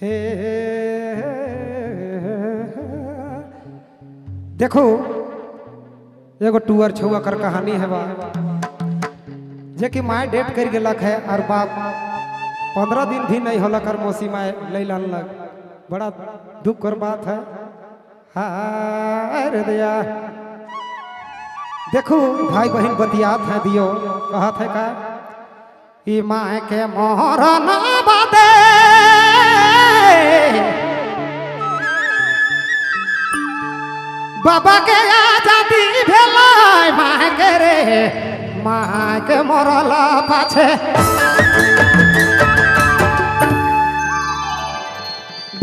हे देखो एगो टूअर छुआ कर कहानी है बा जे कि माए डेट कर गेलक है और बाप 15 दिन भी नहीं होलक और मौसी माए ले लानलक। बड़ा दुख कर बात है। हाय रे दया देखो भाई बहन बतियात है दियो कहत है का ई माए के मोहरन बादे बाबा के आजादी भेलाय माए के रे माए के मरला पाछे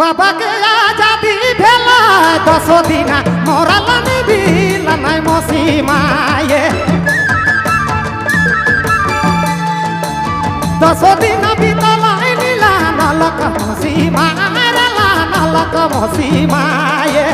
बाबा के आजादी भेलाय 10 दिन मरला निभिला नै मौसी माये 10 दिन बीतलाय नीला नलक मौसी मारला नलक मौसी माये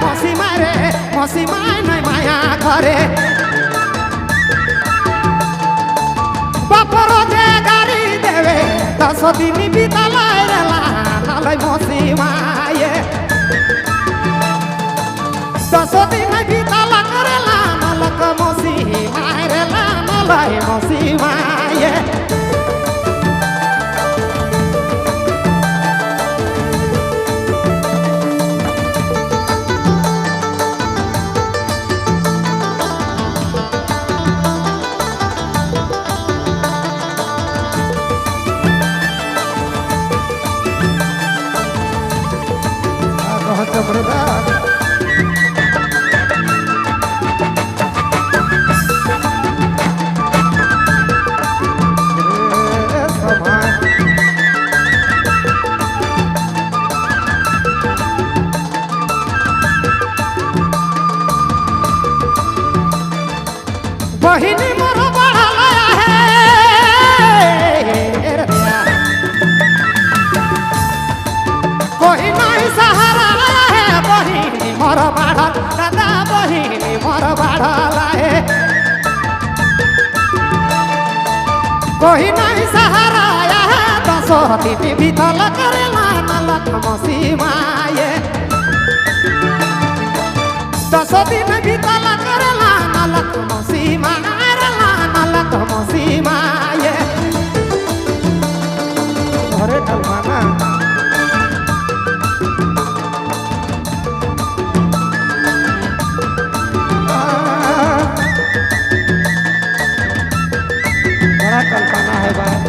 मौसी माय नहीं माया करे बापर जे गाड़ी देवे 10 दिन बीतलाय रे लानलय मौसी माये 10 दिन बीतला करे लानलक मौसी माय रे लानलय मौसी माये बहिनी मोर बढ़ाया है कोई नहीं सहारा है बहिनी मोर बढ़ा दादा बहिनी मोर बढ़ाला है कोई नहीं सहारा है 10 दिन बीतल करे लानलक मौसी माये 10 दिन बीतल करे लानलक मौसी माये लानलक मौसी माये घरे डलवाना बड़ा कल्पना है भाई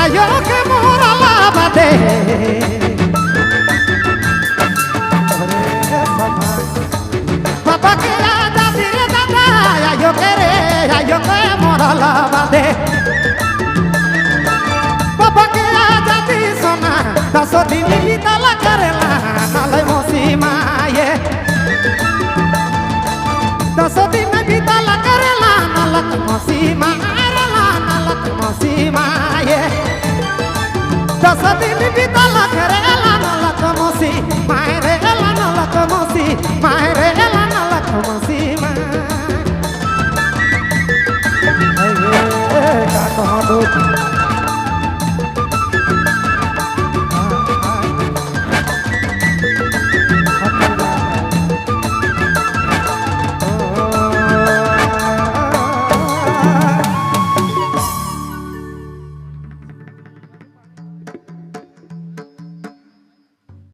आयो के मोरला बादे बाबा के आजादी रे दादा आयो के मोरला बादे बाबा के आजादी सोना 10 दिन बीतला करेला नालय मौसी माये 10 दिन बीतला करेला नालक मौसी मारे नालक मौसी माये 10 दिन बीतला करे लानलक मौसी माये रे लानलक मौसी माये